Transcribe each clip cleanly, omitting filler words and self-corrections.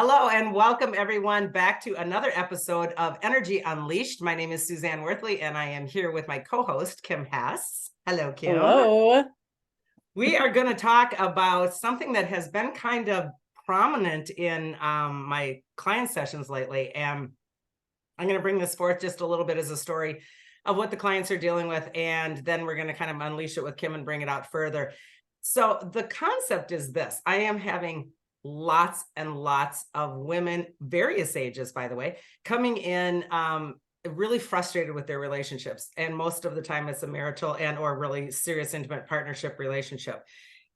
Hello and welcome everyone back to another episode of Energy Unleashed. My name is Suzanne Worthley and I am here with my co-host, Kim Hess. Hello, Kim. Hello. We are going to talk about something that has been kind of prominent in my client sessions lately. And I'm going to bring this forth just a little bit as a story of what the clients are dealing with. And then we're going to kind of unleash it with Kim and bring it out further. So the concept is this. I am having lots and lots of women, various ages, by the way, coming in really frustrated with their relationships. And most of the time it's a marital and or really serious intimate partnership relationship.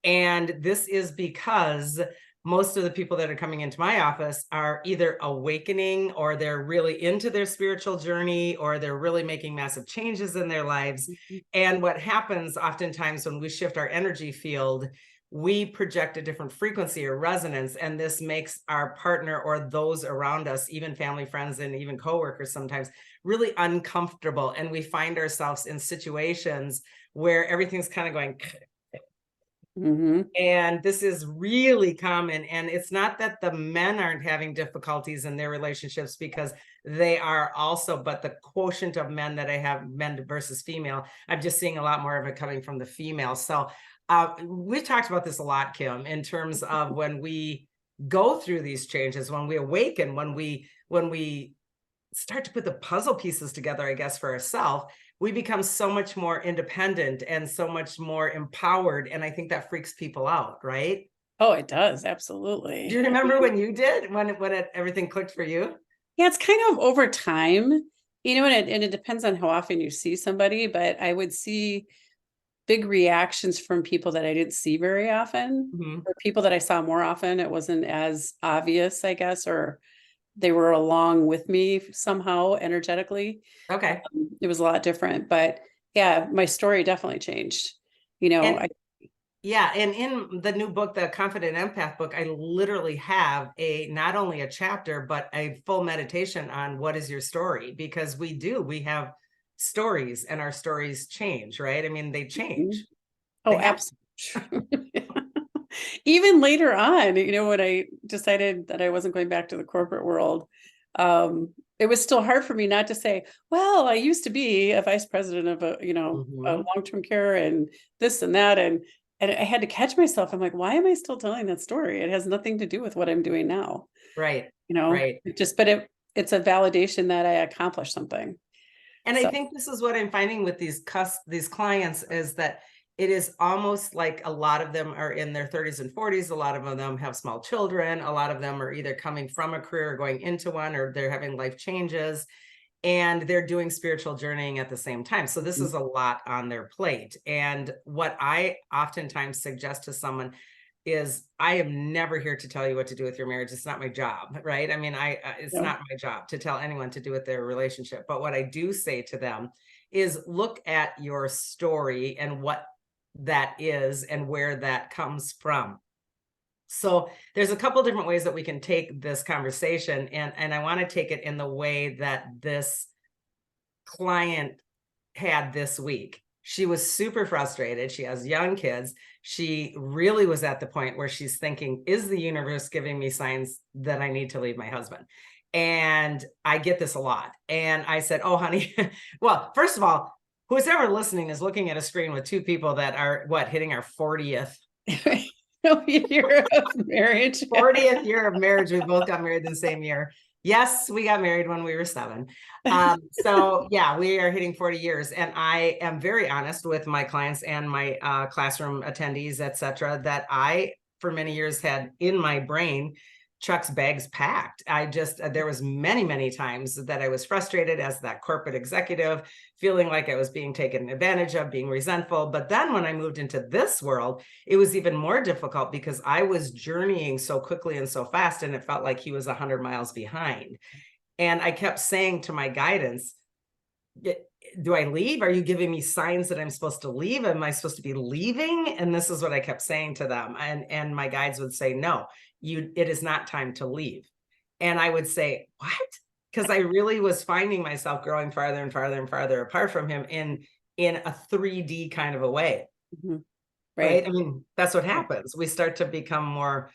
And this is because most of the people that are coming into my office are either awakening or they're really into their spiritual journey or they're really making massive changes in their lives. And what happens oftentimes when we shift our energy field, we project a different frequency or resonance, and this makes our partner or those around us, even family, friends, and even coworkers sometimes, really uncomfortable. And we find ourselves in situations where everything's kind of going, and this is really common. And it's not that the men aren't having difficulties in their relationships, because they are also, but the quotient of men that I have, men versus female, I'm just seeing a lot more of it coming from the female. So we've talked about this a lot, Kim, in terms of when we go through these changes, when we awaken, when we start to put the puzzle pieces together, I guess, for ourselves, we become so much more independent and so much more empowered. And I think that freaks people out, right? Oh, it does. Absolutely. Do you remember when you did, when everything clicked for you? Yeah, it's kind of over time, and it depends on how often you see somebody, but I would see big reactions from people that I didn't see very often, or people that I saw more often. It wasn't as obvious, I guess, or they were along with me somehow energetically. Okay. It was a lot different, but yeah, my story definitely changed. And yeah, and in the new book, the Confident Empath book, I literally have not only a chapter, but a full meditation on what is your story, because we have stories and our stories change, right? I mean, they change. Oh, absolutely. Even later on, when I decided that I wasn't going back to the corporate world, it was still hard for me not to say, well, I used to be a vice president of a long-term care and this and that. And I had to catch myself. I'm like, why am I still telling that story? It has nothing to do with what I'm doing now. Right. Right. But it's a validation that I accomplished something. And I think this is what I'm finding with these clients, is that it is almost like a lot of them are in their 30s and 40s. A lot of them have small children. A lot of them are either coming from a career or going into one, or they're having life changes, and they're doing spiritual journeying at the same time. So this is a lot on their plate. And what I oftentimes suggest to someone is, I am never here to tell you what to do with your marriage. It's not my job, right? I mean, it's not my job to tell anyone to do with their relationship. But what I do say to them is, look at your story and what that is and where that comes from. So there's a couple different ways that we can take this conversation, and I want to take it in the way that this client had this week. She was super frustrated. She has young kids. She really was at the point where she's thinking, is the universe giving me signs that I need to leave my husband? And I get this a lot. And I said, oh, honey, well, first of all, who's ever listening is looking at a screen with two people that are hitting our 40th year of marriage. 40th year of marriage. We both got married the same year. Yes, we got married when we were 7. So yeah, we are hitting 40 years. And I am very honest with my clients and my classroom attendees, etc., that I, for many years, had in my brain Chuck's bags packed. There was many times that I was frustrated as that corporate executive, feeling like I was being taken advantage of, being resentful. But then when I moved into this world, it was even more difficult, because I was journeying so quickly and so fast, and it felt like he was 100 miles behind. And I kept saying to my guidance, do I leave? Are you giving me signs that I'm supposed to leave? Am I supposed to be leaving? And this is what I kept saying to them. And my guides would say, no, it is not time to leave. And I would say, what? Because I really was finding myself growing farther and farther and farther apart from him in a 3D kind of a way. Right. I mean, that's what happens. We start to become more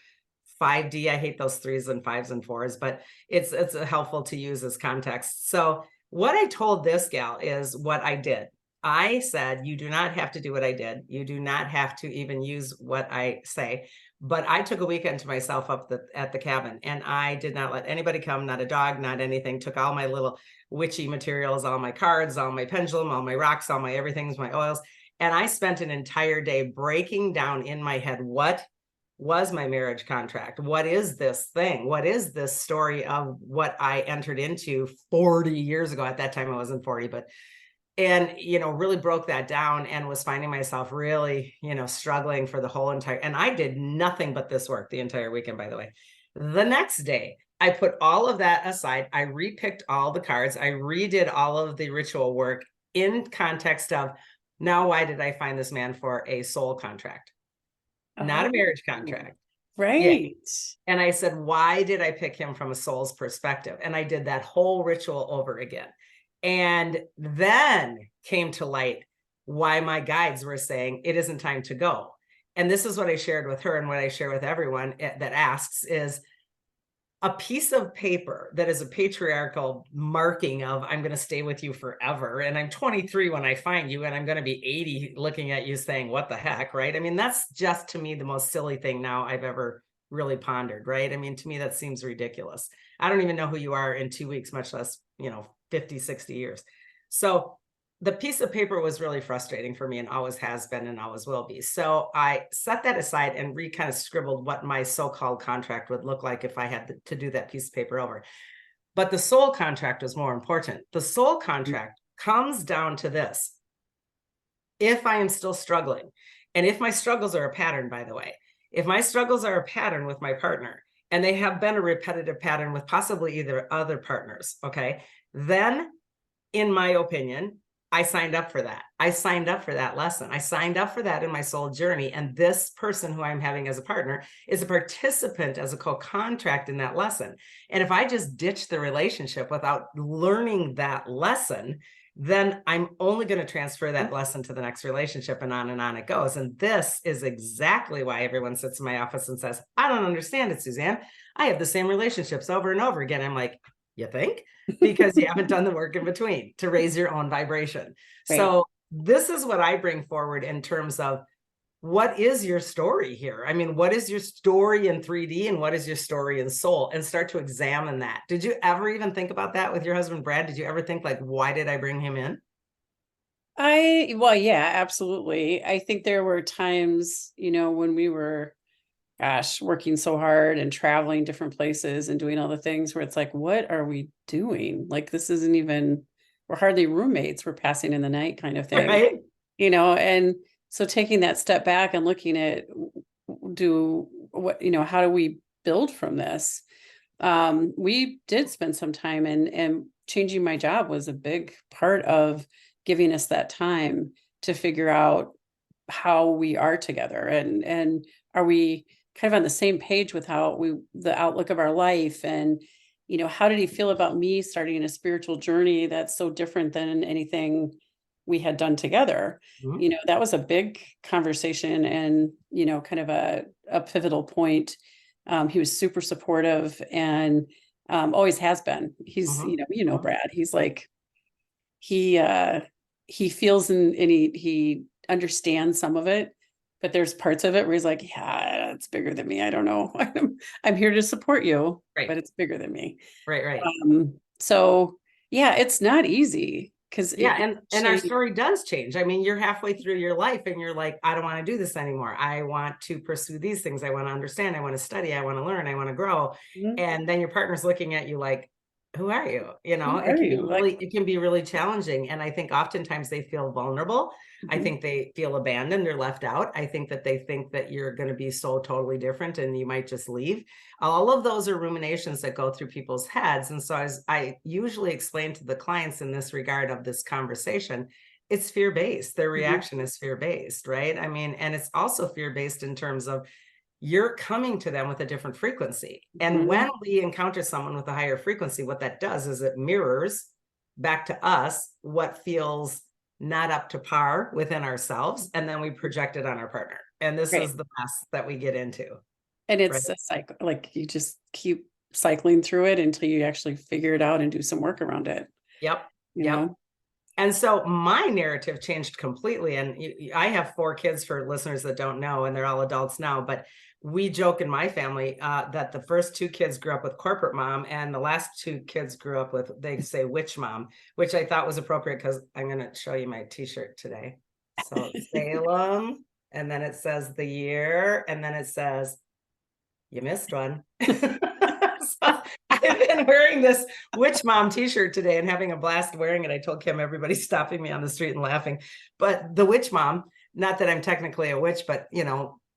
5D. I hate those 3s and 5s and 4s, but it's helpful to use as context. So what I told this gal is what I did. I said, you do not have to do what I did. You do not have to even use what I say. But I took a weekend to myself at the cabin, and I did not let anybody come, not a dog, not anything. Took all my little witchy materials, all my cards, all my pendulum, all my rocks, all my everything's, my oils. And I spent an entire day breaking down in my head, what was my marriage contract? What is this thing? What is this story of what I entered into 40 years ago? At that time, I wasn't 40, but and really broke that down and was finding myself really struggling for the whole entire, and I did nothing but this work the entire weekend, by the way. The next day I put all of that aside. I repicked all the cards. I redid all of the ritual work in context of, now why did I find this man? For a soul contract, not a marriage contract. Right. Yeah. And I said, why did I pick him from a soul's perspective? And I did that whole ritual over again. And then came to light why my guides were saying it isn't time to go. And this is what I shared with her, and what I share with everyone that asks is a piece of paper that is a patriarchal marking of, I'm going to stay with you forever. And I'm 23 when I find you, and I'm going to be 80 looking at you saying, what the heck, right? I mean, that's just, to me, the most silly thing now I've ever really pondered, right? I mean, to me, that seems ridiculous. I don't even know who you are in 2 weeks, much less, 50, 60 years. So the piece of paper was really frustrating for me, and always has been and always will be. So I set that aside and kind of scribbled what my so-called contract would look like if I had to do that piece of paper over. But the soul contract was more important. The soul contract comes down to this. If I am still struggling, and if my struggles are a pattern, by the way, if my struggles are a pattern with my partner, and they have been a repetitive pattern with possibly either other partners, okay, then in my opinion, I signed up for that. I signed up for that lesson. I signed up for that in my soul journey. And this person who I'm having as a partner is a participant as a co-contract in that lesson. And if I just ditch the relationship without learning that lesson, then I'm only going to transfer that lesson to the next relationship, and on it goes. And this is exactly why everyone sits in my office and says, I don't understand it, Suzanne. I have the same relationships over and over again. I'm like, you think? Because you haven't done the work in between to raise your own vibration. Right. So this is what I bring forward in terms of, what is your story here? I mean, what is your story in 3D, and what is your story in soul? And start to examine that. Did you ever even think about that with your husband, Brad? Did you ever think, like, why did I bring him in? Well, yeah, absolutely. I think there were times, when we were, working so hard and traveling different places and doing all the things where it's like, what are we doing? Like, this isn't even, we're hardly roommates. We're passing in the night kind of thing, right? And so taking that step back and looking at how do we build from this? We did spend some time, and changing my job was a big part of giving us that time to figure out how we are together, and are we kind of on the same page with the outlook of our life, and how did he feel about me starting a spiritual journey that's so different than anything we had done together. Mm-hmm. That was a big conversation, and kind of a pivotal point. He was super supportive, and always has been. He's Brad, he's like, he feels and he understands some of it, but there's parts of it where he's like, yeah, it's bigger than me. I don't know. I'm here to support you, right, but it's bigger than me. Right. So yeah, it's not easy. And our story does change. I mean, you're halfway through your life and you're like, I don't want to do this anymore. I want to pursue these things. I want to understand. I want to study. I want to learn. I want to grow. Mm-hmm. And then your partner's looking at you like, who are you? It can be really challenging. And I think oftentimes they feel vulnerable. Mm-hmm. I think they feel abandoned or left out. I think that they think that you're going to be so totally different and you might just leave. All of those are ruminations that go through people's heads. And so as I usually explain to the clients in this regard of this conversation, it's fear-based. Their reaction is fear-based, right? I mean, and it's also fear-based in terms of, you're coming to them with a different frequency. And when we encounter someone with a higher frequency, what that does is it mirrors back to us what feels not up to par within ourselves. And then we project it on our partner. And this is the mess that we get into. And right? it's a cycle, like you just keep cycling through it until you actually figure it out and do some work around it, Yep. you Yep. know? And so my narrative changed completely. And I have 4 kids for listeners that don't know, and they're all adults now. But we joke in my family that the first 2 kids grew up with corporate mom, and the last 2 kids grew up with, they say, witch mom, which I thought was appropriate because I'm going to show you my t-shirt today. So Salem, and then it says the year, and then it says, you missed one. So I've been wearing this witch mom t-shirt today and having a blast wearing it. I told Kim everybody's stopping me on the street and laughing. But the witch mom, not that I'm technically a witch, but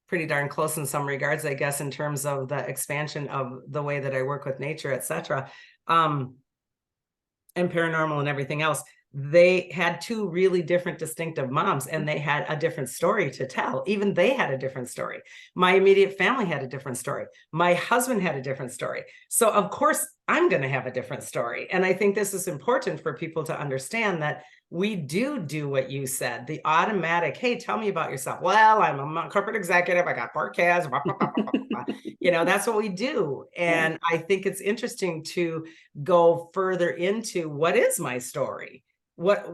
pretty darn close in some regards, I guess, in terms of the expansion of the way that I work with nature, etc. And paranormal and everything else. They had 2 really different distinctive moms, and they had a different story to tell. Even they had a different story. My immediate family had a different story. My husband had a different story. So of course I'm going to have a different story. And I think this is important for people to understand that we do what you said, the automatic, hey, tell me about yourself. Well, I'm a corporate executive. I got 4 kids. That's what we do. And I think it's interesting to go further into what is my story? What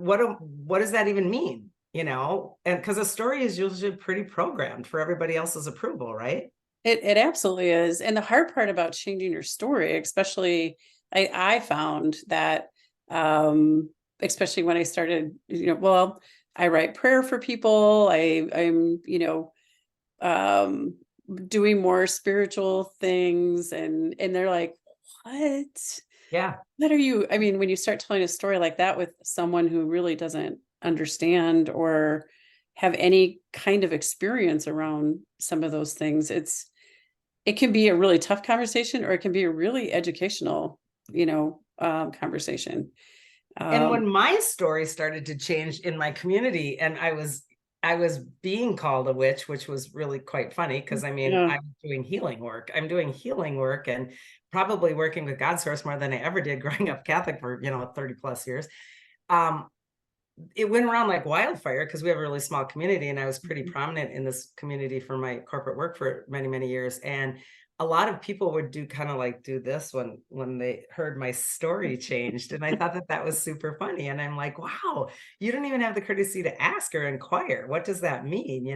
does that even mean? And because a story is usually pretty programmed for everybody else's approval, right? It absolutely is. And the hard part about changing your story, especially I found that especially when I started, well, I write prayer for people. I'm doing more spiritual things, and they're like, what? Yeah. What are you? I mean, when you start telling a story like that with someone who really doesn't understand or have any kind of experience around some of those things, it can be a really tough conversation, or it can be a really educational, conversation. And when my story started to change in my community, and I was being called a witch, which was really quite funny because Yeah. I'm doing healing work. I'm doing healing work and probably working with God's source more than I ever did growing up Catholic for 30 plus years. It went around like wildfire because we have a really small community, and I was pretty prominent in this community for my corporate work for many, many years. And a lot of people would do this when they heard my story changed. And I thought that was super funny. And I'm like, wow, you don't even have the courtesy to ask or inquire. What does that mean?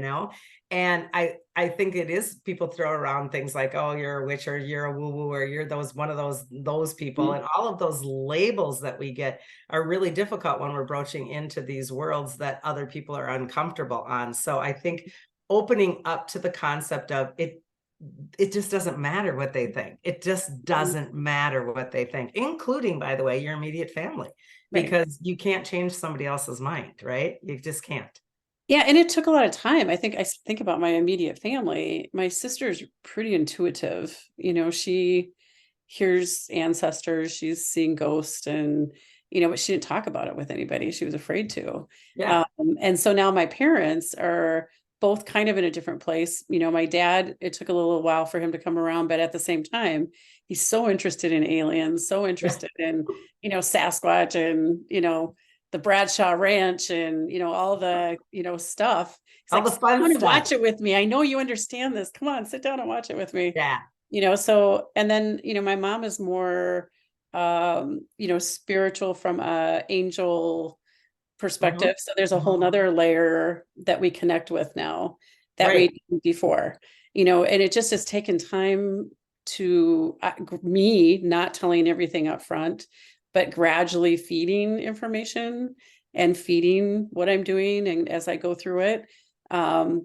And I think it is, people throw around things like, oh, you're a witch, or you're a woo-woo, or you're one of those people. And all of those labels that we get are really difficult when we're broaching into these worlds that other people are uncomfortable on. So I think opening up to the concept of it just doesn't matter what they think. It just doesn't matter what they think, including, by the way, your immediate family, because you can't change somebody else's mind, right? You just can't. Yeah, and it took a lot of time. I think about my immediate family. My sister's pretty intuitive. She hears ancestors, she's seeing ghosts, and but she didn't talk about it with anybody. She was afraid to. Yeah. And so now my parents are both kind of in a different place. My dad, it took a little while for him to come around, but at the same time, he's so interested in aliens, so interested in, Sasquatch, and, the Bradshaw Ranch, and, all the, stuff. He's all like, the fun come stuff. watch it with me. I know you understand this. Come on, sit down and watch it with me. Yeah. So, and then, my mom is more, spiritual from a angel perspective. So there's a whole nother layer that we connect with now that we didn't before, and it just has taken time to me not telling everything up front, but gradually feeding information and feeding what I'm doing. And as I go through it,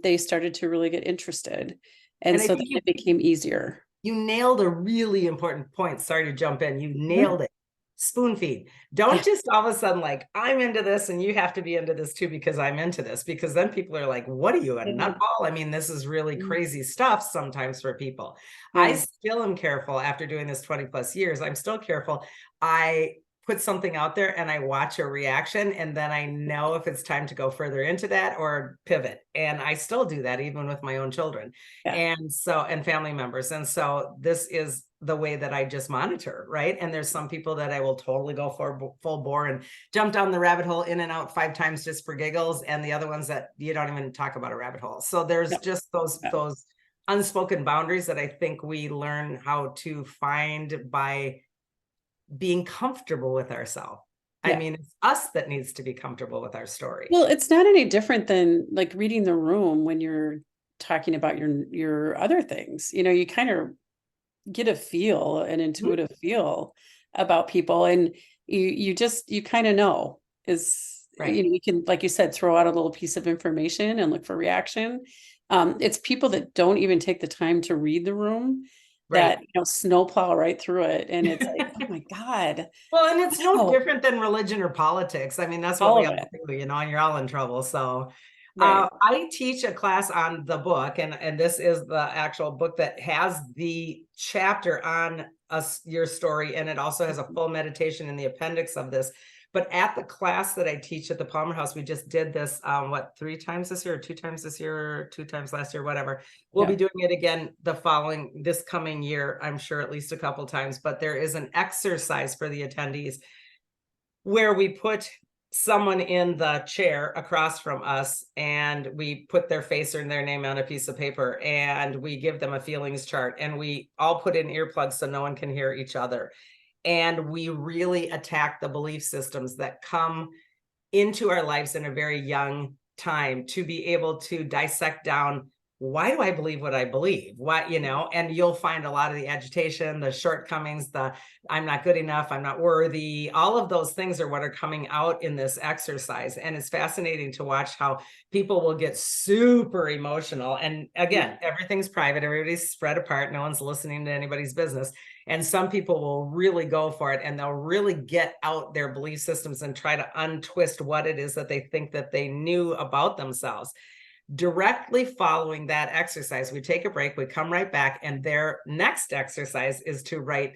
they started to really get interested. And so then it became easier. You nailed a really important point. Sorry to jump in. You nailed it. Spoon feed. Don't just all of a sudden like, I'm into this and you have to be into this too because I'm into this, because then people are like, what are you, a nutball? I mean, this is really crazy stuff sometimes for people. I still am careful after doing this 20 plus years. I'm still careful. I put something out there and I watch a reaction, and then I know if it's time to go further into that or pivot. And I still do that even with my own children and family members. And so this is the way that I just monitor, right? And there's some people that I will totally go for full bore and jump down the rabbit hole in and out 5 times just for giggles, and the other ones that you don't even talk about a rabbit hole. So there's just those unspoken boundaries that I think we learn how to find by being comfortable with ourselves. I Yeah. mean, it's us that needs to be comfortable with our story. Well, it's not any different than like reading the room when you're talking about your other things. You kind of get a feel, an Mhm. intuitive feel about people, and you kind of know is, Right. you can, like you said, throw out a little piece of information and look for reaction. It's people that don't even take the time to read the room that, Right. snowplow right through it, and it's like, oh my God, Well, and it's no wow, different than religion or politics. I mean, that's what all we of all it, do, and you're all in trouble. So right? I teach a class on the book, and this is the actual book that has the chapter on us, your story, and it also has a full meditation in the appendix of this. But at the class that I teach at the Palmer House, we just did this, 3 times this year, or 2 times this year, or 2 times last year, whatever. We'll be Yeah. doing it again this coming year, I'm sure at least a couple times, but there is an exercise for the attendees where we put someone in the chair across from us and we put their face or their name on a piece of paper and we give them a feelings chart and we all put in earplugs so no one can hear each other. And we really attack the belief systems that come into our lives in a very young time to be able to dissect down, why do I believe what I believe? What, and you'll find a lot of the agitation, the shortcomings, the I'm not good enough, I'm not worthy, all of those things are what are coming out in this exercise. And it's fascinating to watch how people will get super emotional. And again, everything's private, everybody's spread apart, no one's listening to anybody's business. And some people will really go for it and they'll really get out their belief systems and try to untwist what it is that they think that they knew about themselves. Directly following that exercise, we take a break, we come right back, and their next exercise is to write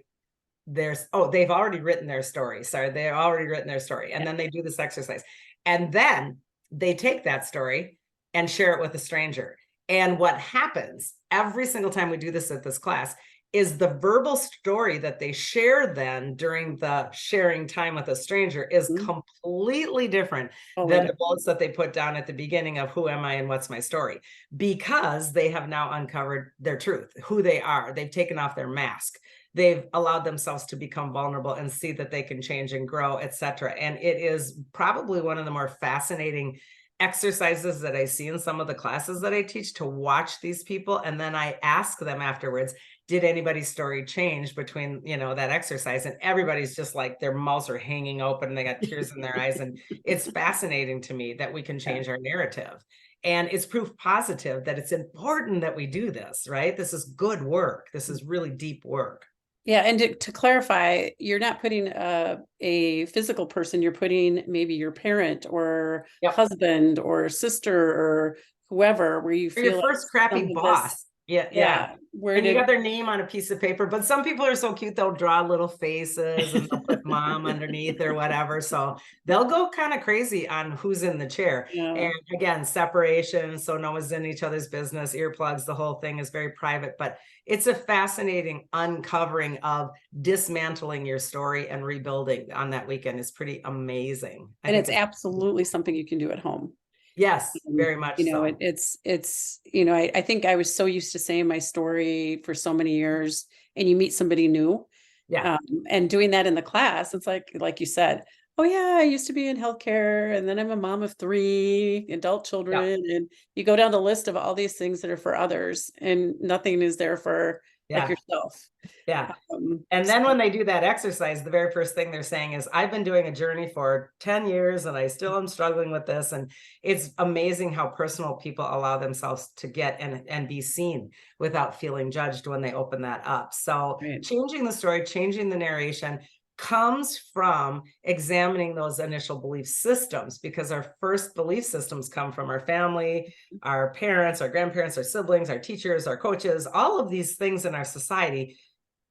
they've already written their story. Sorry, they've already written their story. And then they do this exercise. And then they take that story and share it with a stranger. And what happens every single time we do this at this class is the verbal story that they share then during the sharing time with a stranger is completely different than the bullets that they put down at the beginning of who am I and what's my story, because they have now uncovered their truth, who they are. They've taken off their mask. They've allowed themselves to become vulnerable and see that they can change and grow, etc. And it is probably one of the more fascinating exercises that I see in some of the classes that I teach, to watch these people. And then I ask them afterwards, did anybody's story change between, that exercise? And everybody's just like, their mouths are hanging open and they got tears in their eyes. And it's fascinating to me that we can change our narrative. And it's proof positive that it's important that we do this, right? This is good work. This is really deep work. Yeah, and to clarify, you're not putting a physical person, you're putting maybe your parent or husband or sister or whoever, where you Or your feel like first crappy some of this, boss. Yeah. where And you did got their name on a piece of paper, but some people are so cute, they'll draw little faces and they'll put mom underneath or whatever. So they'll go kind of crazy on who's in the chair. And again, separation, so no one's in each other's business, earplugs, the whole thing is very private, but it's a fascinating uncovering of dismantling your story and rebuilding on that weekend. Is pretty amazing. And it's absolutely something you can do at home. Yes, very much so. It's I think I was so used to saying my story for so many years, and you meet somebody new. Yeah. And doing that in the class, it's like you said, oh yeah, I used to be in healthcare, and then I'm a mom of 3 adult children, and you go down the list of all these things that are for others, and nothing is there for like yourself. Yeah. And then when they do that exercise, the very first thing they're saying is, I've been doing a journey for 10 years and I still am struggling with this. And it's amazing how personal people allow themselves to get and be seen without feeling judged when they open that up. So changing the story, changing the narration comes from examining those initial belief systems, because our first belief systems come from our family, our parents, our grandparents, our siblings, our teachers, our coaches. All of these things in our society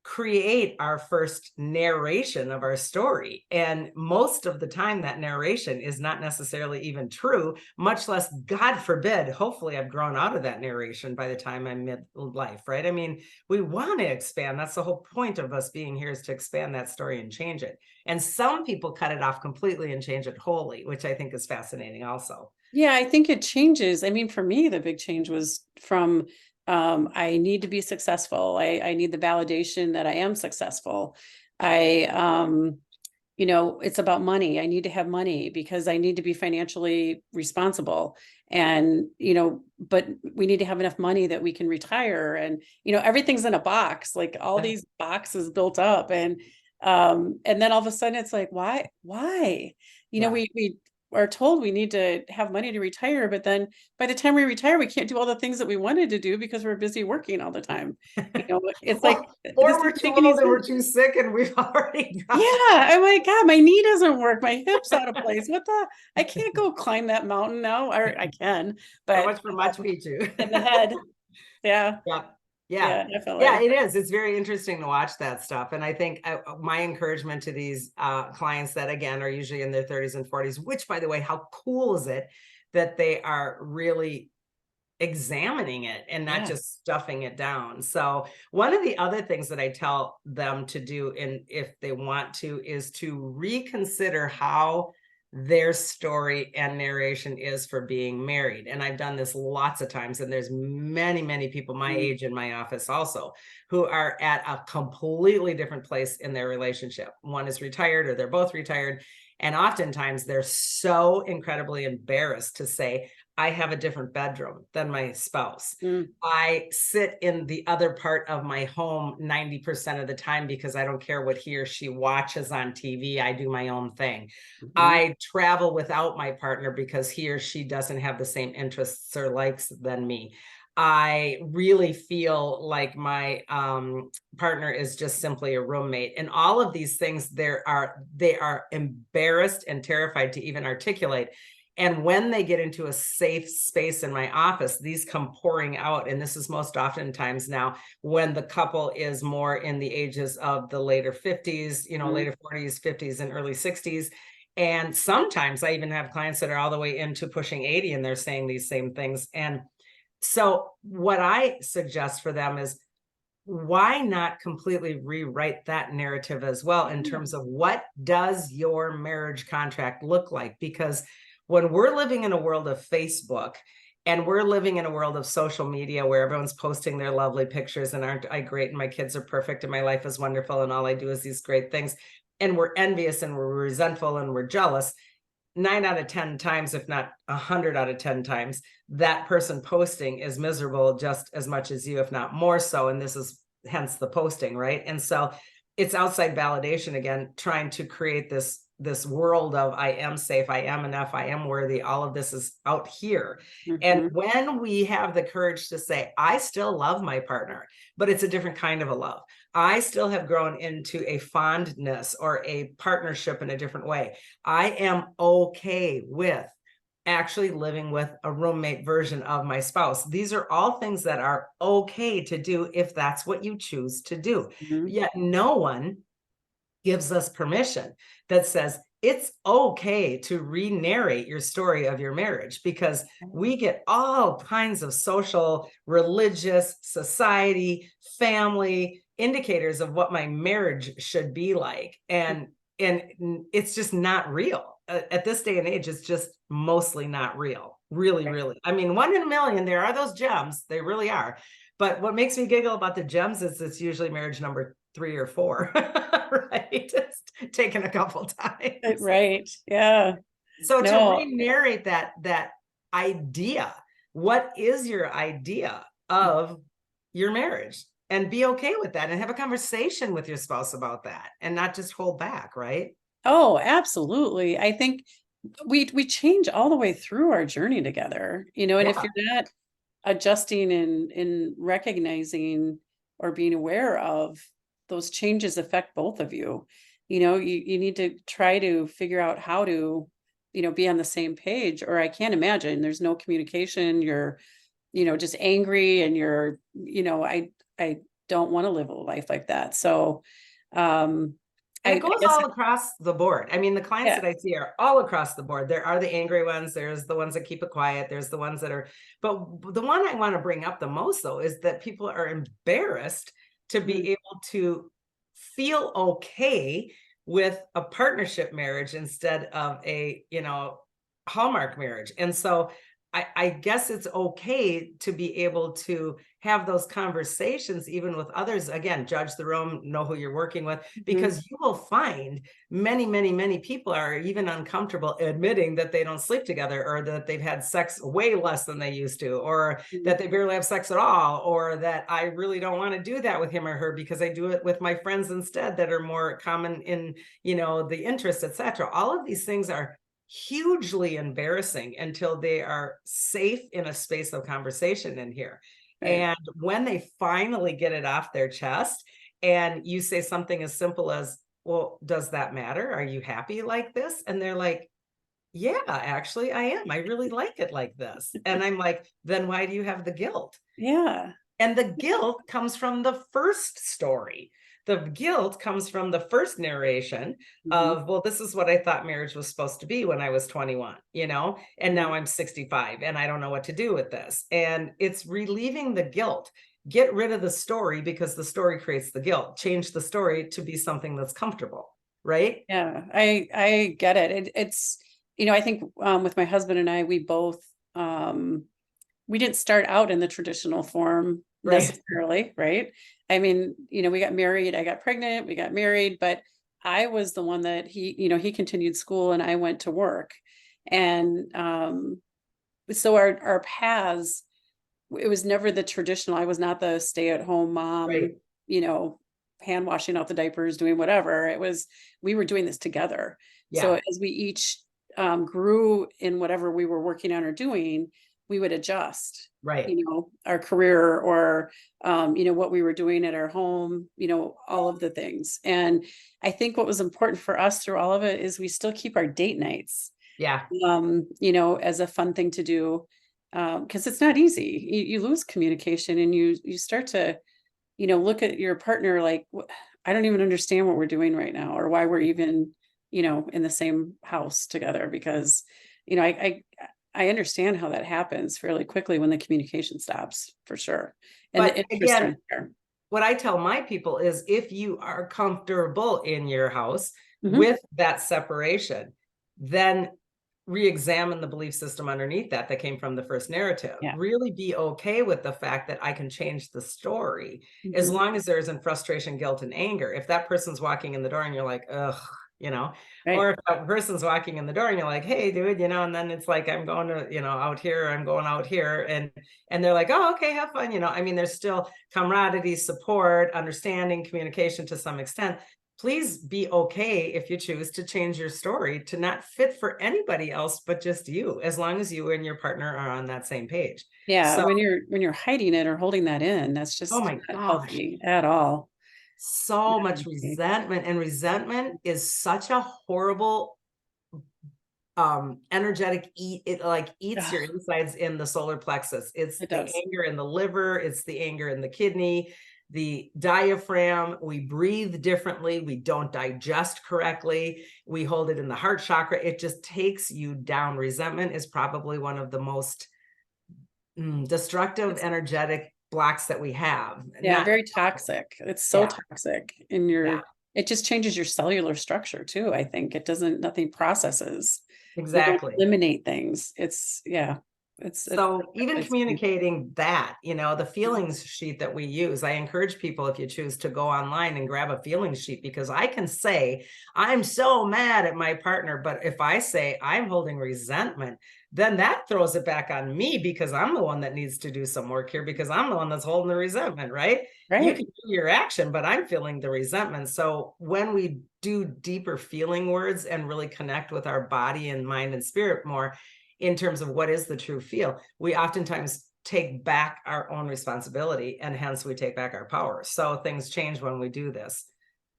create our first narration of our story. And most of the time that narration is not necessarily even true, much less, God forbid, hopefully I've grown out of that narration by the time I'm midlife, right? I mean, we want to expand. That's the whole point of us being here, is to expand that story and change it. And some people cut it off completely and change it wholly, which I think is fascinating also. Yeah, I think it changes. I mean, for me, the big change was from I need to be successful. I need the validation that I am successful. I, it's about money. I need to have money because I need to be financially responsible. And, but we need to have enough money that we can retire. And, everything's in a box, like all these boxes built up. And then all of a sudden it's like, why? Yeah. We are told we need to have money to retire, but then by the time we retire, we can't do all the things that we wanted to do because we're busy working all the time. It's like, this Or we're doesn't too make any old and we're sense. too sick and we've already Yeah, got I'm like, God, my knee doesn't work. My hip's out of place. I can't go climb that mountain now. Or I can, so but much for Machu Picchu. in the head. Yeah, Yeah. Yeah. yeah, Yeah, definitely. it is. It's very interesting to watch that stuff. And I think my encouragement to these clients that, again, are usually in their 30s and 40s, which, by the way, how cool is it that they are really examining it and not Yeah. just stuffing it down. So one of the other things that I tell them to do, and if they want to, is to reconsider how their story and narration is for being married. And I've done this lots of times, and there's many people my age in my office also who are at a completely different place in their relationship. One is retired or they're both retired. And oftentimes they're so incredibly embarrassed to say, I have a different bedroom than my spouse. Mm. I sit in the other part of my home 90% of the time because I don't care what he or she watches on TV. I do my own thing. Mhm. I travel without my partner because he or she doesn't have the same interests or likes than me. I really feel like my partner is just simply a roommate. And all of these things, they are embarrassed and terrified to even articulate. And when they get into a safe space in my office, these come pouring out. And this is most oftentimes now when the couple is more in the ages of the later 50s, later 40s, 50s, and early 60s. And sometimes I even have clients that are all the way into pushing 80 and they're saying these same things. And so what I suggest for them is, why not completely rewrite that narrative as well in terms of what does your marriage contract look like? Because when we're living in a world of Facebook and we're living in a world of social media where everyone's posting their lovely pictures and aren't I great and my kids are perfect and my life is wonderful and all I do is these great things, and we're envious and we're resentful and we're jealous, 9 out of 10 times, if not 100 out of 10 times, that person posting is miserable just as much as you, if not more so. And this is hence the posting, right? And so it's outside validation again, trying to create this world of I am safe, I am enough, I am worthy. All of this is out here. And when we have the courage to say, I still love my partner, but it's a different kind of a love. I still have grown into a fondness or a partnership in a different way. I am okay with actually living with a roommate version of my spouse. These are all things that are okay to do if that's what you choose to do. Yet no one gives us permission that says it's okay to re-narrate your story of your marriage, because we get all kinds of social, religious, society, family indicators of what my marriage should be like. And it's just not real. At this day and age, it's just mostly not real. Really. I mean, 1 in a million, there are those gems. They really are. But what makes me giggle about the gems is it's usually marriage number 3 or 4, right? It's taken a couple times. Right. Yeah. So to No. re-narrate that idea, what is your idea of your marriage? And be okay with that and have a conversation with your spouse about that and not just hold back, right? Oh, absolutely. I think we change all the way through our journey together, and if Yeah. you're not adjusting and recognizing or being aware of those changes affect both of you. You need to try to figure out how to, be on the same page, or I can't imagine there's no communication. You're, just angry and you're, I don't want to live a life like that. So, And it I goes guess, all across the board. I mean, the clients yeah. that I see are all across the board. There are the angry ones. There's the ones that keep it quiet. There's the ones that are, but the one I want to bring up the most though, is that people are embarrassed to be able to feel okay with a partnership marriage instead of a, Hallmark marriage. And so I guess it's okay to be able to have those conversations, even with others. Again, judge the room, know who you're working with, Mhm. because you will find many, many, many people are even uncomfortable admitting that they don't sleep together, or that they've had sex way less than they used to, or that they barely have sex at all, or that I really don't want to do that with him or her because I do it with my friends instead that are more common in, the interests, etc. All of these things are hugely embarrassing until they are safe in a space of conversation in here. Right. And when they finally get it off their chest, and you say something as simple as, well, does that matter? Are you happy like this? And they're like, yeah, actually, I am. I really like it like this. And I'm like, then why do you have the guilt? Yeah. And the guilt comes from the first story. The guilt comes from the first narration Mhm. of, well, this is what I thought marriage was supposed to be when I was 21, and now I'm 65 and I don't know what to do with this. And it's relieving the guilt. Get rid of the story, because the story creates the guilt. Change the story to be something that's comfortable, right? Yeah, I get it. It's, I think with my husband and I, we both we didn't start out in the traditional form Right. necessarily, right? I mean, we got married, I got pregnant, we got married, but I was the one that he continued school and I went to work. And so our paths, it was never the traditional. I was not the stay-at-home mom, Right. you know, hand washing out the diapers, doing whatever. It was, we were doing this together. So Yeah. as we each grew in whatever we were working on or doing, we would adjust, Right. our career or, what we were doing at our home, all of the things. And I think what was important for us through all of it is we still keep our date nights, Yeah. as a fun thing to do. Because it's not easy. You lose communication and you start to, look at your partner like, I don't even understand what we're doing right now or why we're even, in the same house together because, I understand how that happens fairly quickly when the communication stops for sure. And the But interests again, aren't there. what I tell my people is, if you are comfortable in your house Mhm. with that separation, then re-examine the belief system underneath that came from the first narrative. Yeah. Really be okay with the fact that I can change the story, as Mhm. long as there isn't frustration, guilt, and anger. If that person's walking in the door and you're like, ugh, you know, Right. or if that person's walking in the door and you're like, hey, dude, and then it's like, I'm going to, out here, I'm going out here. And they're like, oh, okay, have fun. I mean, there's still camaraderie, support, understanding, communication to some extent. Please be okay if you choose to change your story to not fit for anybody else but just you, as long as you and your partner are on that same page. Yeah. So, When you're hiding it or holding that in, that's oh just my not gosh, healthy at all. so Not much healthy. resentment, and resentment is such a horrible energetic it like eats your Ugh, insides in the solar plexus. It's it the does. anger in the liver, it's the anger in the kidney, the diaphragm. We breathe differently, we don't digest correctly, we hold it in the heart chakra. It just takes you down. Resentment is probably one of the most destructive It's energetic blocks that we have. Yeah, Not very toxic. It's so Yeah. toxic in Yeah, it just changes your cellular structure too, I think. It doesn't Nothing processes. You don't exactly. eliminate things. It's So a even place to be. communicating that, the Mhm. feelings sheet that we use, I encourage people, if you choose to go online and grab a feelings sheet, because I can say, I'm so mad at my partner. But if I say I'm holding resentment, then that throws it back on me, because I'm the one that needs to do some work here, because I'm the one that's holding the resentment, right? You Right. can do your action, but I'm feeling the resentment. So when we do deeper feeling words and really connect with our body and mind and spirit more, in terms of what is the true feel, we oftentimes take back our own responsibility, and hence we take back our power. So things change when we do this.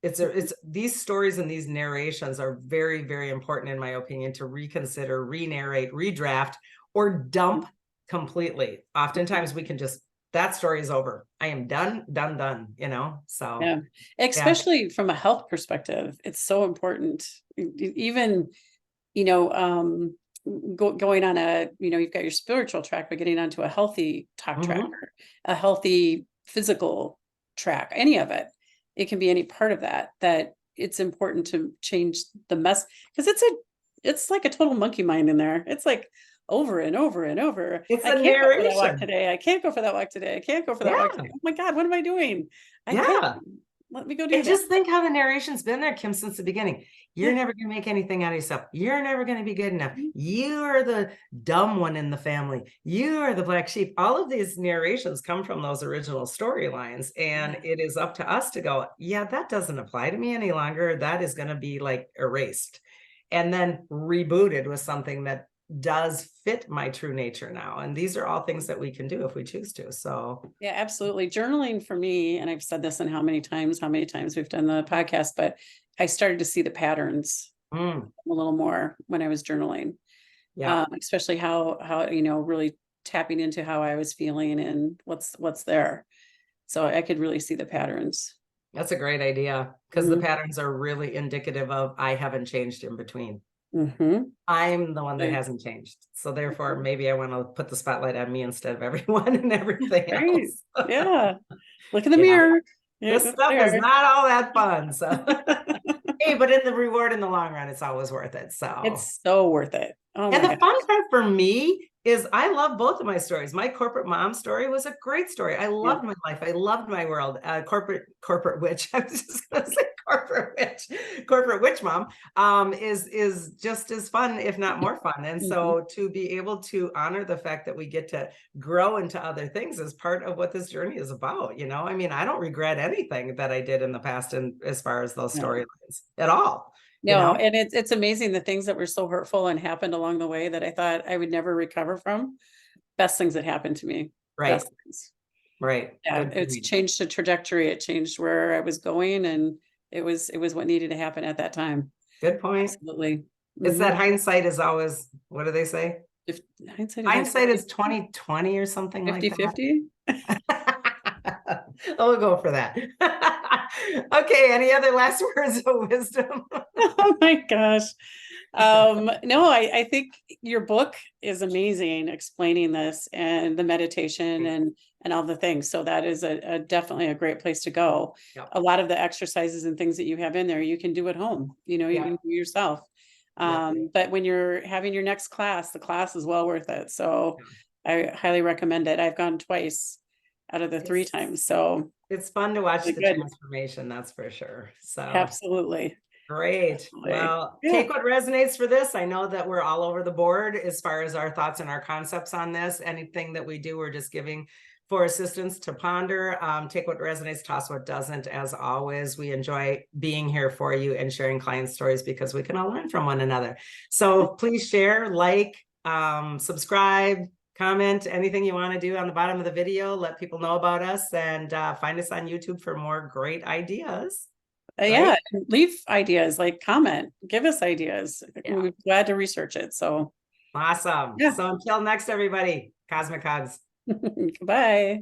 It's these stories and these narrations are very, very important, in my opinion, to reconsider, re-narrate, redraft, or dump completely. Oftentimes we can just, that story is over. I am done, done, done, so Yeah. yeah. Especially from a health perspective, it's so important. Even, you know, um, going on you've got your spiritual track, but getting onto a healthy talk track Mhm. or a healthy physical track, any of it. It can be any part of that it's important to change the mess because it's like a total monkey mind in there. It's like over and over and over. It's I a can't go for that walk narration. today. I can't go for that walk today. I can't go for that walk Yeah. today. Oh my God, what am I doing? I can't. Yeah. Let me go do And that. just think how the narration's been there, Kim, since the beginning. You're never going to make anything out of yourself. You're never going to be good enough. You are the dumb one in the family. You are the black sheep. All of these narrations come from those original storylines. And it is up to us to go, yeah, that doesn't apply to me any longer. That is going to be like erased and then rebooted with something that does fit my true nature now. And these are all things that we can do if we choose to. So yeah, absolutely. Journaling for me, and I've said this and how many times we've done the podcast, but I started to see the patterns a little more when I was journaling. yeah, Especially how really tapping into how I was feeling and what's there. So I could really see the patterns. that's a great idea because the patterns are really indicative of I haven't changed in between. I'm the one that hasn't changed. So therefore, maybe I want to put the spotlight on me instead of everyone and everything Right. else. Yeah. Look in the Yeah. mirror. This stuff is not all that fun. So hey, but in the reward in the long run, it's always worth it. So It's so worth it. Oh and my the God. fun part for me is I love both of my stories. My corporate mom story was a great story. I loved my life. I loved my world. Corporate witch. I was just gonna say corporate witch mom is just as fun, if not more fun. And so to be able to honor the fact that we get to grow into other things is part of what this journey is about. I mean, I don't regret anything that I did in the past and as far as those storylines at all. No, and it's amazing the things that were so hurtful and happened along the way that I thought I would never recover from. Best things that happened to me. Right. Best things. Right. Yeah, it's changed the trajectory. It changed where I was going, and it was what needed to happen at that time. Good point. Absolutely. It's that hindsight is always, what do they say? Hindsight is 20/20 or something 50-50. Like that. I'll go for that. Okay, any other last words of wisdom? Oh my gosh. No, I think your book is amazing explaining this and the meditation and all the things. So that is a definitely a great place to go. Yep. A lot of the exercises and things that you have in there, you can do at home, you can do yourself. But when you're having your next class, the class is well worth it. So I highly recommend it. I've gone twice out of the 3 times. So it's fun to watch the good transformation, that's for sure. So absolutely. Great. Well, take what resonates for this. I know that we're all over the board as far as our thoughts and our concepts on this. Anything that we do, we're just giving for assistance to ponder. Take what resonates, toss what doesn't. As always, we enjoy being here for you and sharing client stories because we can all learn from one another. So please share, like, subscribe, comment, anything you want to do on the bottom of the video. Let people know about us and find us on YouTube for more great ideas. Yeah, leave ideas, like comment, give us ideas. We're glad to research it. So awesome. So until next, everybody, Cosmic Hugs. Goodbye.